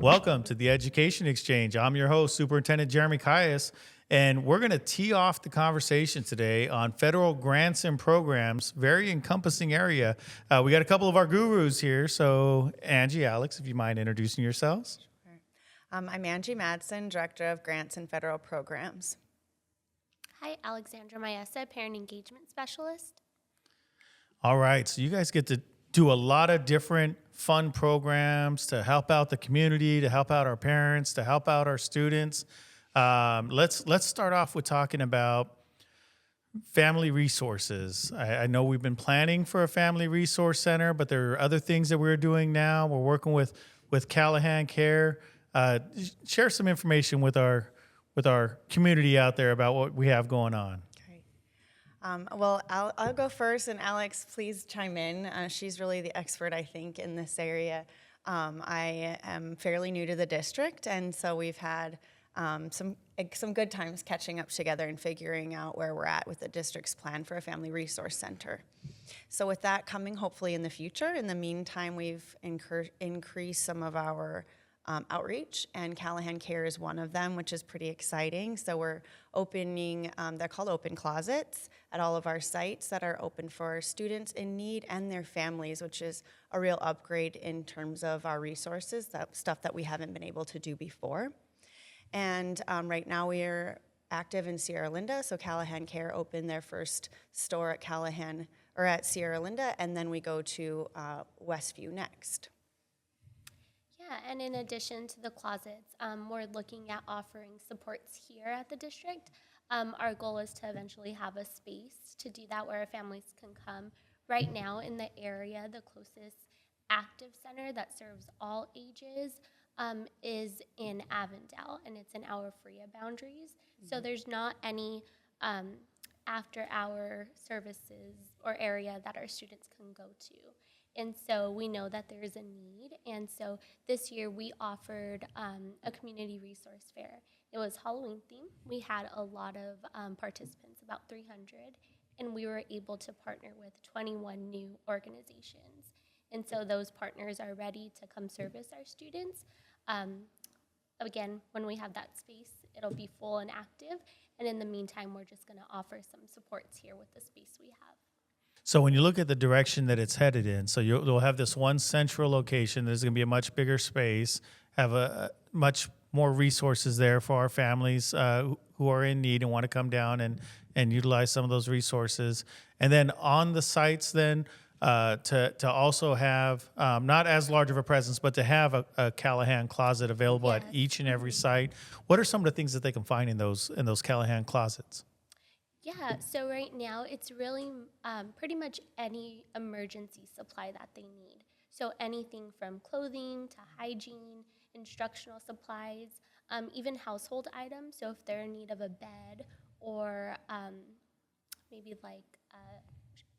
Welcome to the Education Exchange. I'm your host, Superintendent Jeremy Calles, and we're going to tee off the conversation today on federal grants and programs, very encompassing area. We got a couple of our gurus here, so Angie, Alex, if you mind introducing yourselves. I'm Angie Madsen, Director of Grants and Federal Programs. Hi, Alexandra Maesa, Parent Engagement Specialist. All right, so you guys get to do a lot of different fun programs to help out the community, to help out our parents, to help out our students. Let's start off with talking about family resources. I know we've been planning for a family resource center, but there are other things that we're doing now. We're working with Callahan Care. Share some information with our community out there about what we have going on. Well, I'll go first, and Alex, please chime in. She's really the expert, I think, in this area. I am fairly new to the district, and so we've had some good times catching up together and figuring out where we're at with the district's plan for a family resource center. So with that coming hopefully in the future, in the meantime, we've increased some of our outreach, and Callahan Care is one of them, which is pretty exciting. So we're opening, they're called open closets at all of our sites that are open for students in need and their families, which is a real upgrade in terms of our resources, that stuff that we haven't been able to do before. And right now we are active in Sierra Linda, so Callahan Care opened their first store at Callahan, or at Sierra Linda, and then we go to Westview next. Yeah, and in addition to the closets, we're looking at offering supports here at the district. Our goal is to eventually have a space to do that where families can come. Right now in the area, the closest active center that serves all ages is in Avondale, and it's in our FRIA boundaries. So there's not any after-hour services or area that our students can go to. And so we know that there is a need. And so this year we offered a community resource fair. It was Halloween themed. We had a lot of participants, about 300, and we were able to partner with 21 new organizations. And so those partners are ready to come service our students. Again, when we have that space, it'll be full and active. And in the meantime, we're just going to offer some supports here with the space we have. So when you look at the direction that it's headed in, so you'll have this one central location. There's going to be a much bigger space, have a much more resources there for our families who are in need and want to come down and utilize some of those resources. And then on the sites then to also have not as large of a presence, but to have a Callahan closet available at each and every site. What are some of the things that they can find in those Callahan closets? Yeah, so right now it's really pretty much any emergency supply that they need. So anything from clothing to hygiene, instructional supplies, even household items. So if they're in need of a bed or maybe like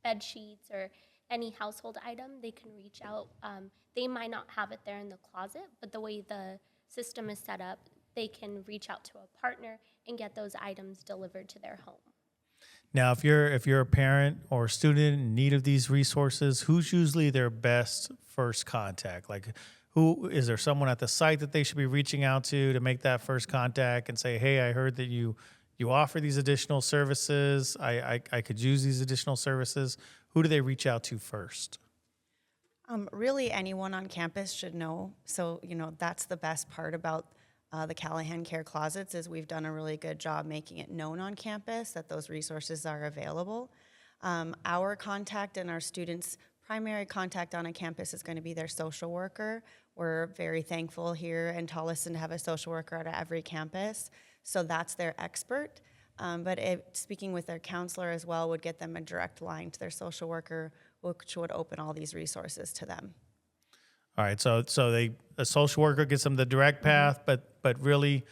bed sheets or any household item, they can reach out. They might not have it there in the closet, but the way the system is set up, they can reach out to a partner and get those items delivered to their home. Now, if you're a parent or a student in need of these resources, who's usually their best first contact? Like, who is there someone at the site that they should be reaching out to make that first contact and say, hey, I heard that you offer these additional services. I could use these additional services. Who do they reach out to first? Really, anyone on campus should know. So, that's the best part about the Callahan Care Closets is we've done a really good job making it known on campus that those resources are available. Our contact and our students' primary contact on a campus is going to be their social worker. We're very thankful here in Tolleson to have a social worker at every campus, so that's their expert. But speaking with their counselor as well would get them a direct line to their social worker, which would open all these resources to them. All right, so a social worker gets them the direct path, but really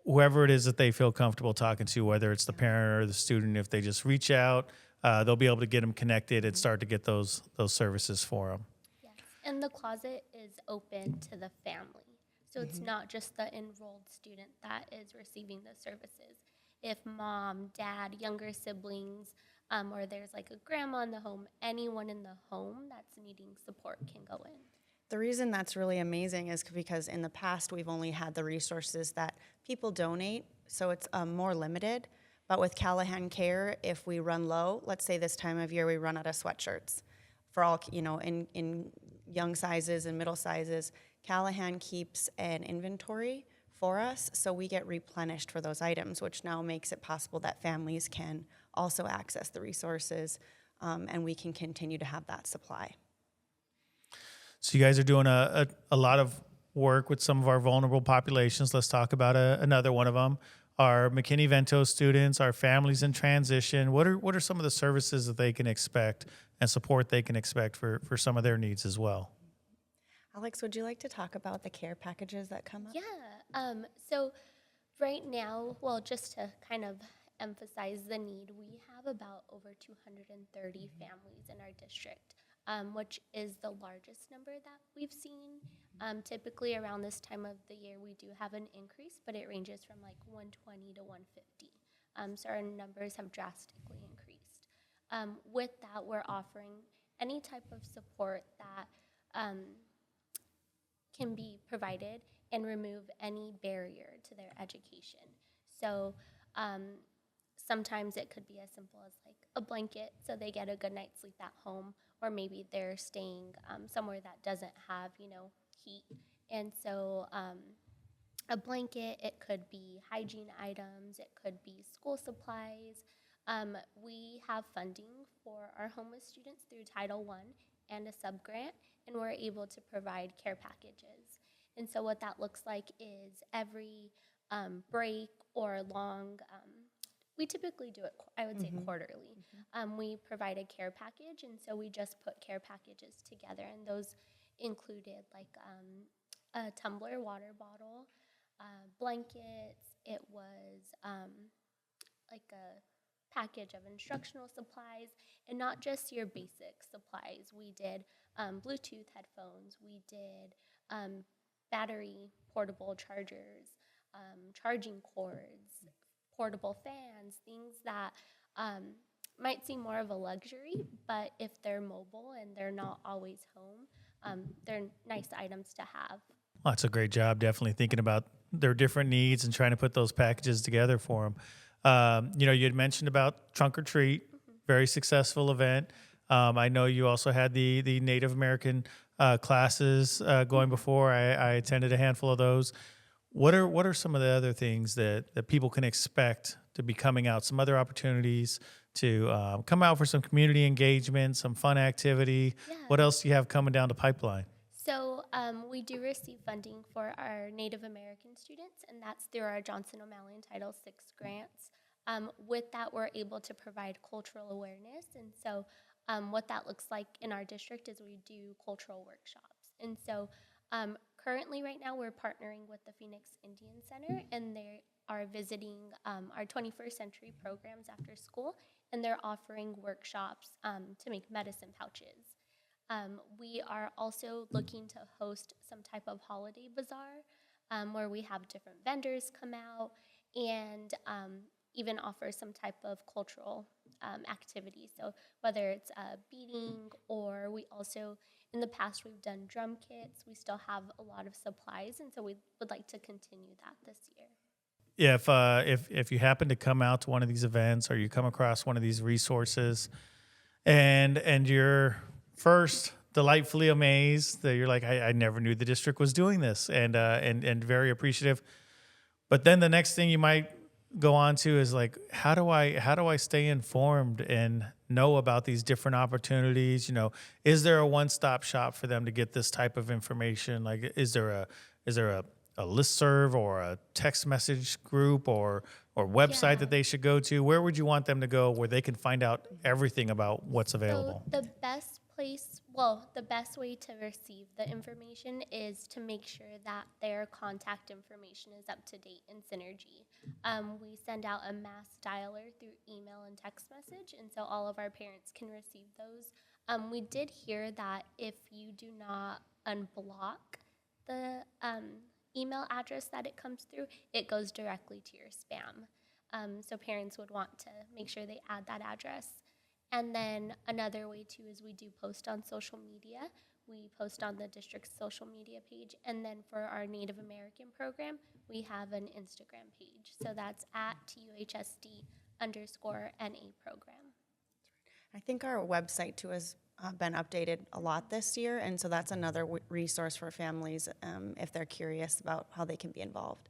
whoever it is that they feel comfortable talking to, whether it's the parent or the student, if they just reach out, they'll be able to get them connected and start to get those services for them. Yes, and the closet is open to the family. So it's not just the enrolled student that is receiving the services. If mom, dad, younger siblings, or there's like a grandma in the home, anyone in the home that's needing support can go in. The reason that's really amazing is because in the past we've only had the resources that people donate, so it's more limited. But with Callahan Care, if we run low, let's say this time of year we run out of sweatshirts for all, in young sizes and middle sizes, Callahan keeps an inventory for us, so we get replenished for those items, which now makes it possible that families can also access the resources, and we can continue to have that supply. So you guys are doing a lot of work with some of our vulnerable populations. Let's talk about another one of them. Our McKinney-Vento students, our families in transition. What are some of the services that they can expect and support they can expect for some of their needs as well? Alex, would you like to talk about the care packages that come up? Yeah. So right now, well, just to kind of emphasize the need, we have about over 230 families in our district, which is the largest number that we've seen. Typically around this time of the year, we do have an increase, but it ranges from like 120 to 150. So our numbers have drastically increased. With that, we're offering any type of support that can be provided and remove any barrier to their education. So sometimes it could be as simple as like a blanket so they get a good night's sleep at home, or maybe they're staying somewhere that doesn't have, heat. And so a blanket, it could be hygiene items, it could be school supplies. We have funding for our homeless students through Title I and a sub-grant, and we're able to provide care packages. And so what that looks like is every break or long, we typically do it, I would say, quarterly. We provide a care package, and so we just put care packages together, and those included like a tumbler water bottle, blankets. It was like a package of instructional supplies, and not just your basic supplies. We did Bluetooth headphones. We did battery portable chargers, charging cords, portable fans, things that might seem more of a luxury, but if they're mobile and they're not always home, they're nice items to have. Well, that's a great job, definitely thinking about their different needs and trying to put those packages together for them. You had mentioned about Trunk or Treat, very successful event. I know you also had the Native American classes going before. I attended a handful of those. What are some of the other things that people can expect to be coming out? Some other opportunities to come out for some community engagement, some fun activity. Yeah. What else do you have coming down the pipeline? So we do receive funding for our Native American students, and that's through our Johnson O'Malley and Title VI grants. With that, we're able to provide cultural awareness, and so what that looks like in our district is we do cultural workshops. And so currently right now we're partnering with the Phoenix Indian Center, and they are visiting our 21st century programs after school, and they're offering workshops to make medicine pouches. We are also looking to host some type of holiday bazaar where we have different vendors come out and even offer some type of cultural activity. So whether it's beading, or we also, in the past, we've done drum kits. We still have a lot of supplies, and so we would like to continue that this year. Yeah, if you happen to come out to one of these events or you come across one of these resources, and you're first delightfully amazed that you're like, I never knew the district was doing this, and very appreciative. But then the next thing you might go on to is like, how do I stay informed and know about these different opportunities? Is there a one-stop shop for them to get this type of information? Like, is there a listserv or a text message group or website that they should go to? Where would you want them to go where they can find out everything about what's available? So the best way to receive the information is to make sure that their contact information is up to date in Synergy. We send out a mass dialer through email and text message, and so all of our parents can receive those. We did hear that if you do not unblock the email address that it comes through, it goes directly to your spam. So parents would want to make sure they add that address. And then another way too is we do post on social media. we post on the district's social media page. And then for our Native American program, we have an Instagram page. So that's at TUHSD_NA program. I think our website too has been updated a lot this year, and so that's another resource for families if they're curious about how they can be involved.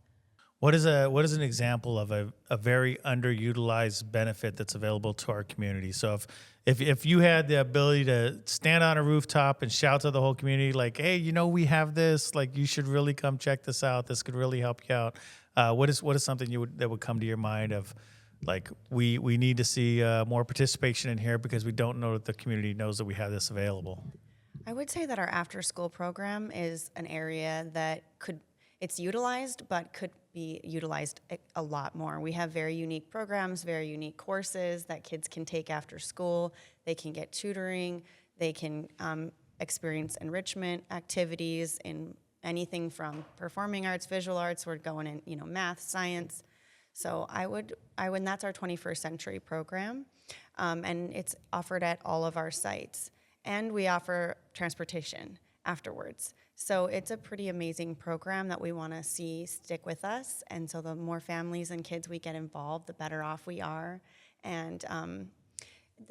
What is an example of a very underutilized benefit that's available to our community? So if you had the ability to stand on a rooftop and shout to the whole community like, hey, we have this, like you should really come check this out. This could really help you out. What is something that would come to your mind of like we need to see more participation in here because we don't know that the community knows that we have this available? I would say that our after-school program is an area that it's utilized, but could be utilized a lot more. We have very unique programs, very unique courses that kids can take after school. They can get tutoring. They can experience enrichment activities in anything from performing arts, visual arts. We're going in, math, science. So and that's our 21st Century program, and it's offered at all of our sites. And we offer transportation afterwards. So it's a pretty amazing program that we want to see stick with us. And so the more families and kids we get involved, the better off we are. And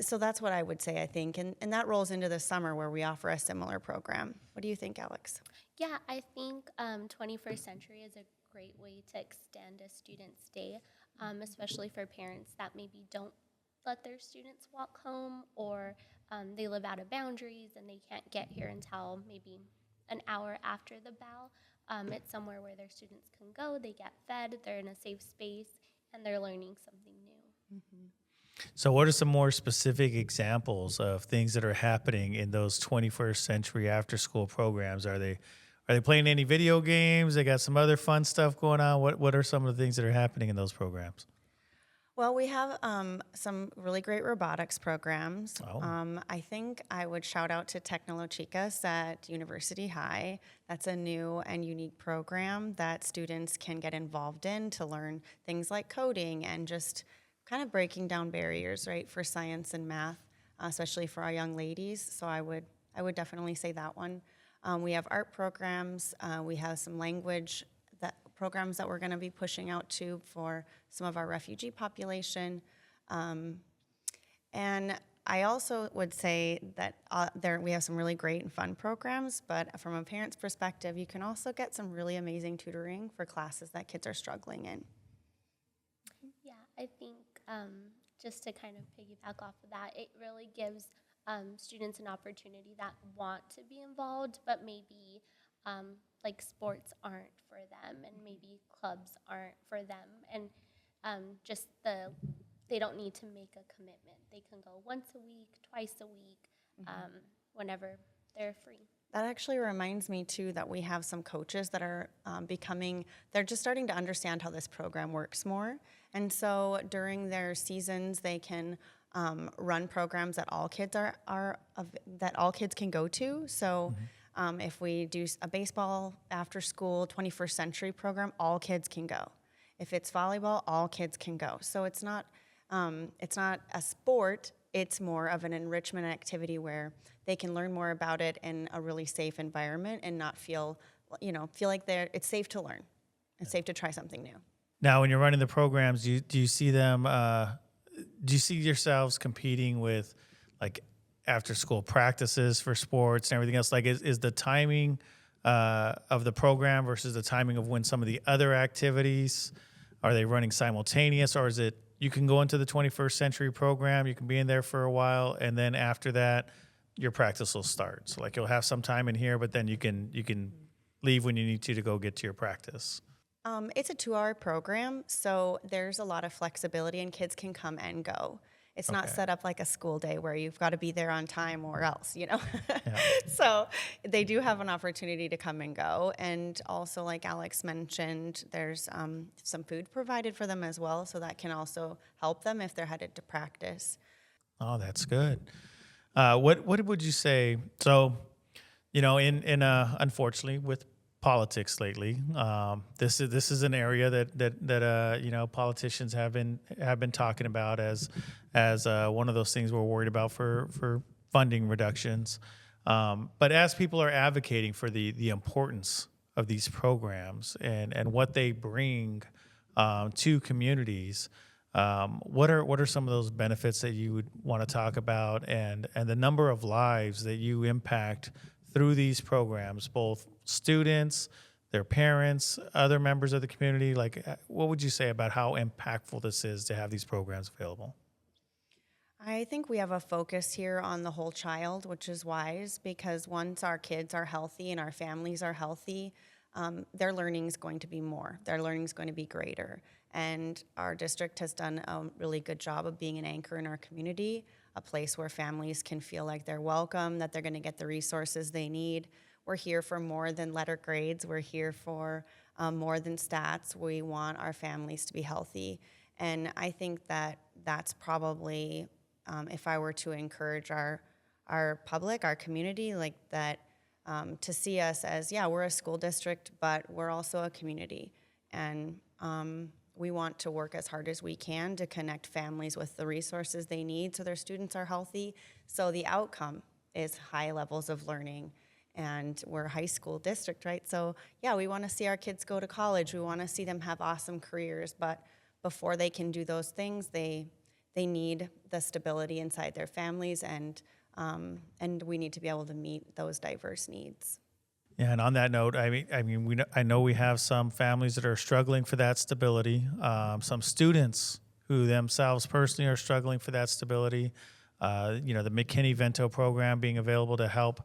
so that's what I would say, I think. And that rolls into the summer where we offer a similar program. What do you think, Alex? Yeah, I think 21st Century is a great way to extend a student's day, especially for parents that maybe don't let their students walk home, or they live out of boundaries and they can't get here until maybe an hour after the bell. It's somewhere where their students can go, they get fed, they're in a safe space, and they're learning something new. Mm-hmm. So what are some more specific examples of things that are happening in those 21st Century after-school programs? Are they playing any video games? They got some other fun stuff going on? What are some of the things that are happening in those programs? Well, we have some really great robotics programs. Oh. I think I would shout out to Tecnolochicas at University High. That's a new and unique program that students can get involved in to learn things like coding and just kind of breaking down barriers, right, for science and math, especially for our young ladies. So I would definitely say that one. We have art programs. We have some language programs that we're going to be pushing out to for some of our refugee population. And I also would say that we have some really great and fun programs, but from a parent's perspective, you can also get some really amazing tutoring for classes that kids are struggling in. Yeah, I think just to kind of piggyback off of that, it really gives students an opportunity that want to be involved, but maybe like sports aren't for them, and maybe clubs aren't for them, and they don't need to make a commitment. They can go once a week, twice a week, whenever they're free. That actually reminds me, too, that we have some coaches that are they're just starting to understand how this program works more. And so during their seasons, they can run programs that all kids that all kids can go to. So if we do a baseball after school 21st Century program, all kids can go. If it's volleyball, all kids can go. So it's not a sport. It's more of an enrichment activity where they can learn more about it in a really safe environment and not feel like it's safe to learn. It's safe to try something new. Now, when you're running the programs, do you see them? Do you see yourselves competing with like after-school practices for sports and everything else? Like, is the timing of the program versus the timing of when some of the other activities, are they running simultaneous, or is it you can go into the 21st Century program, you can be in there for a while, and then after that, your practice will start? So like you'll have some time in here, but then you can leave when you need to go get to your practice. It's a 2-hour program, so there's a lot of flexibility, and kids can come and go. It's not set up like a school day where you've got to be there on time or else, Yeah. So they do have an opportunity to come and go. And also, like Alex mentioned, there's some food provided for them as well, so that can also help them if they're headed to practice. Oh, that's good. What would you say? So, unfortunately, with politics lately, this is an area that politicians have been talking about as one of those things we're worried about for funding reductions. But as people are advocating for the importance of these programs and what they bring to communities, what are some of those benefits that you would want to talk about, and the number of lives that you impact through these programs, both students, their parents, other members of the community? Like, what would you say about how impactful this is to have these programs available? I think we have a focus here on the whole child, which is wise, because once our kids are healthy and our families are healthy, their learning is going to be more. Their learning is going to be greater. And our district has done a really good job of being an anchor in our community, a place where families can feel like they're welcome, that they're going to get the resources they need. We're here for more than letter grades. We're here for more than stats. We want our families to be healthy. And I think that that's probably, if I were to encourage our public, our community, like that, to see us as, yeah, we're a school district, but we're also a community. And we want to work as hard as we can to connect families with the resources they need so their students are healthy. So the outcome is high levels of learning. And we're a high school district, right? So yeah, we want to see our kids go to college. We want to see them have awesome careers. But before they can do those things, they need the stability inside their families, and we need to be able to meet those diverse needs. Yeah, and on that note, I know we have some families that are struggling for that stability. Some students who themselves personally are struggling for that stability. The McKinney-Vento program being available to help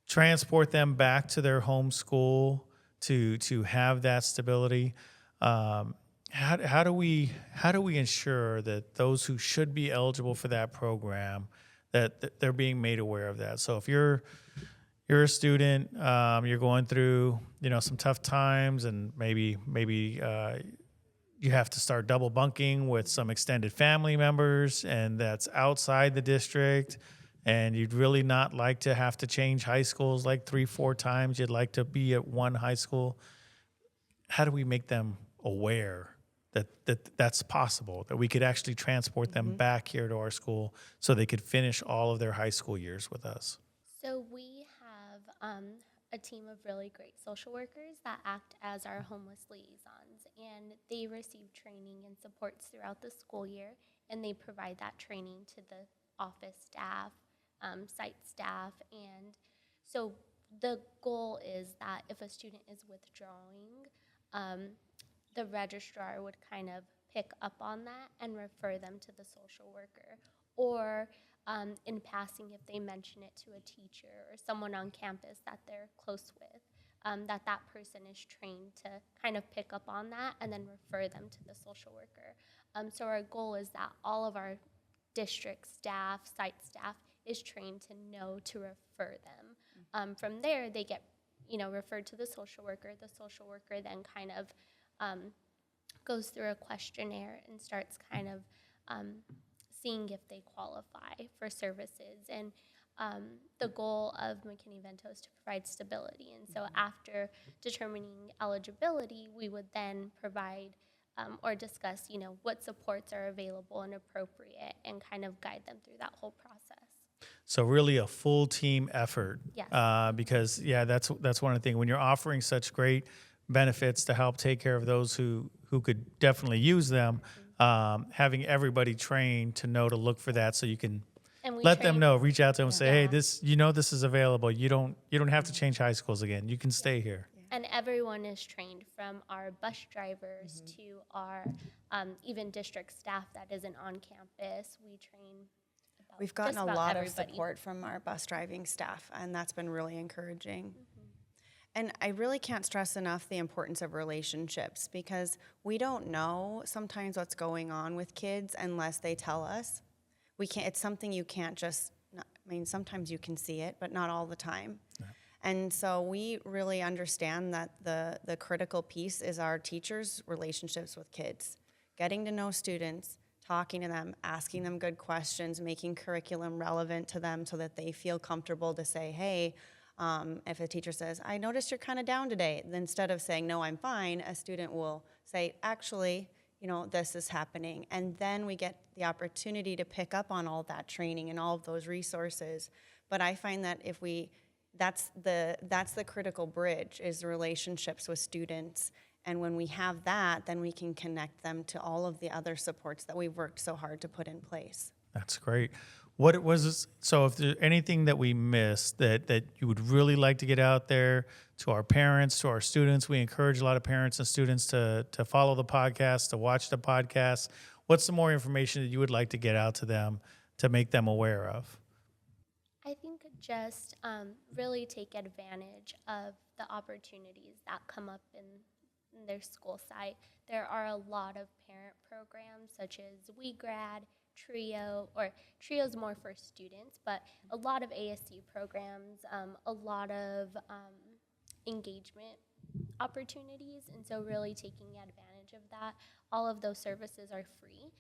transport them back to their home school to have that stability. How do we ensure that those who should be eligible for that program, that they're being made aware of that? So if you're a student, you're going through some tough times, and maybe you have to start double bunking with some extended family members, and that's outside the district, and you'd really not like to have to change high schools like 3-4 times. You'd like to be at one high school. How do we make them aware that that's possible, that we could actually transport them back here to our school so they could finish all of their high school years with us? So we have a team of really great social workers that act as our homeless liaisons, and they receive training and supports throughout the school year, and they provide that training to the office staff, site staff, and so the goal is that if a student is withdrawing, the registrar would kind of pick up on that and refer them to the social worker, or in passing, if they mention it to a teacher or someone on campus that they're close with, that person is trained to kind of pick up on that and then refer them to the social worker. So our goal is that all of our district staff, site staff, is trained to know to refer them. From there, they get referred to the social worker. The social worker then kind of goes through a questionnaire and starts kind of seeing if they qualify for services. And the goal of McKinney-Vento is to provide stability. And so after determining eligibility, we would then provide or discuss, what supports are available and appropriate, and kind of guide them through that whole process. So really a full team effort. Yes. Because that's one of the things when you're offering such great benefits to help take care of those who could definitely use them. Having everybody trained to know to look for that, so you can let them know, reach out to them, and say, hey, this is available. You don't have to change high schools again. You can stay here. And everyone is trained, from our bus drivers to our even district staff that isn't on campus. We train. We've gotten a lot of support from our bus driving staff, and that's been really encouraging. And I really can't stress enough the importance of relationships, because we don't know sometimes what's going on with kids unless they tell us. It's something you can't just, sometimes you can see it, but not all the time. Yeah. And so we really understand that the critical piece is our teachers' relationships with kids, getting to know students, talking to them, asking them good questions, making curriculum relevant to them so that they feel comfortable to say, hey, if a teacher says, I noticed you're kind of down today, then instead of saying, no, I'm fine, a student will say, actually, this is happening. And then we get the opportunity to pick up on all that training and all of those resources. But I find that that's the critical bridge, is relationships with students. And when we have that, then we can connect them to all of the other supports that we've worked so hard to put in place. That's great. What it was, so if there's anything that we missed that you would really like to get out there to our parents, to our students, we encourage a lot of parents and students to follow the podcast, to watch the podcast. What's some more information that you would like to get out to them to make them aware of? I think just really take advantage of the opportunities that come up in their school site. There are a lot of parent programs such as WeGrad, Trio, or Trio's more for students, but a lot of ASU programs, a lot of engagement opportunities, and so really taking advantage of that. All of those services are free.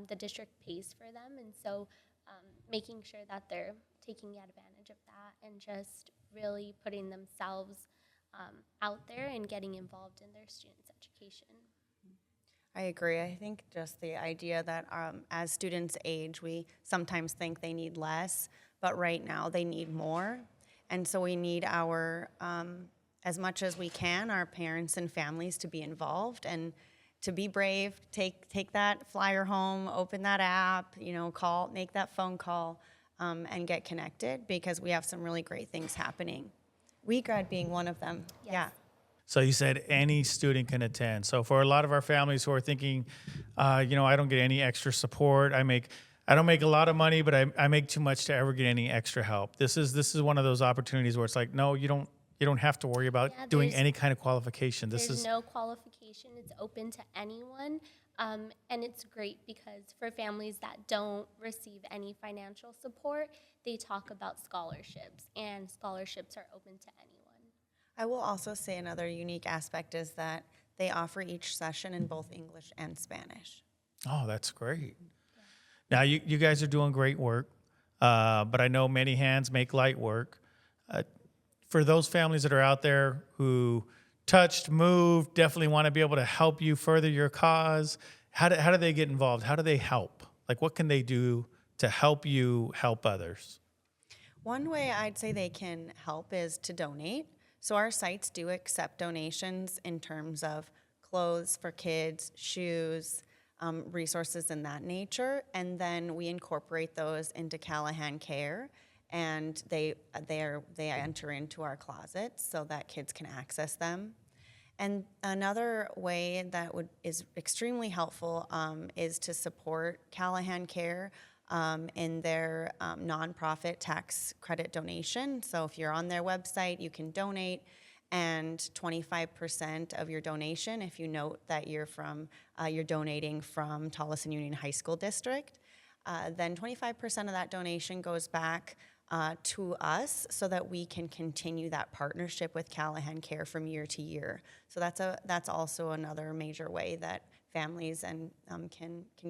The district pays for them, and so making sure that they're taking advantage of that and just really putting themselves out there and getting involved in their students' education. I agree. I think just the idea that as students age, we sometimes think they need less, but right now they need more. And so we need our, as much as we can, our parents and families to be involved and to be brave, take that flyer home, open that app, make that phone call, and get connected, because we have some really great things happening. WeGrad being one of them. Yes. Yeah. So you said any student can attend. So for a lot of our families who are thinking, I don't get any extra support. I don't make a lot of money, but I make too much to ever get any extra help. This is one of those opportunities where it's like, no, you don't have to worry about doing any kind of qualification. There's no qualification. It's open to anyone. And it's great because for families that don't receive any financial support, they talk about scholarships, and scholarships are open to anyone. I will also say another unique aspect is that they offer each session in both English and Spanish. Oh, that's great. Yeah. Now, you guys are doing great work, but I know many hands make light work. For those families that are out there who touched, moved, definitely want to be able to help you further your cause, how do they get involved? How do they help? Like, what can they do to help you help others? One way I'd say they can help is to donate. So our sites do accept donations in terms of clothes for kids, shoes, resources in that nature, and then we incorporate those into Callahan Care, and they enter into our closets so that kids can access them. And another way that is extremely helpful is to support Callahan Care in their nonprofit tax credit donation. So if you're on their website, you can donate, and 25% of your donation, if you note that you're donating from Tolleson Union High School District, then 25% of that donation goes back to us so that we can continue that partnership with Callahan Care from year to year. So that's also another major way that families can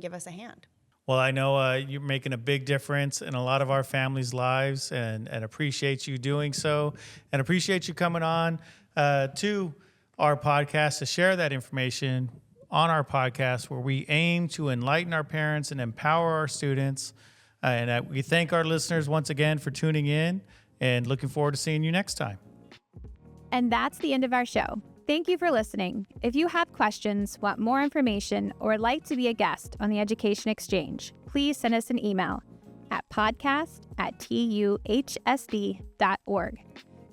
give us a hand. Well, I know you're making a big difference in a lot of our families' lives, and appreciate you doing so, and appreciate you coming on to our podcast to share that information on our podcast, where we aim to enlighten our parents and empower our students. And we thank our listeners once again for tuning in, and looking forward to seeing you next time. And that's the end of our show. Thank you for listening. If you have questions, want more information, or would like to be a guest on the Education Exchange, please send us an email at podcast@tuhsd.org.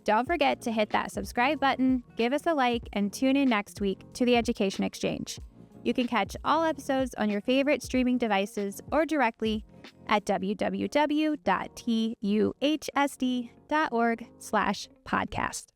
Don't forget to hit that subscribe button, give us a like, and tune in next week to the Education Exchange. You can catch all episodes on your favorite streaming devices or directly at www.tuhsd.org/podcast.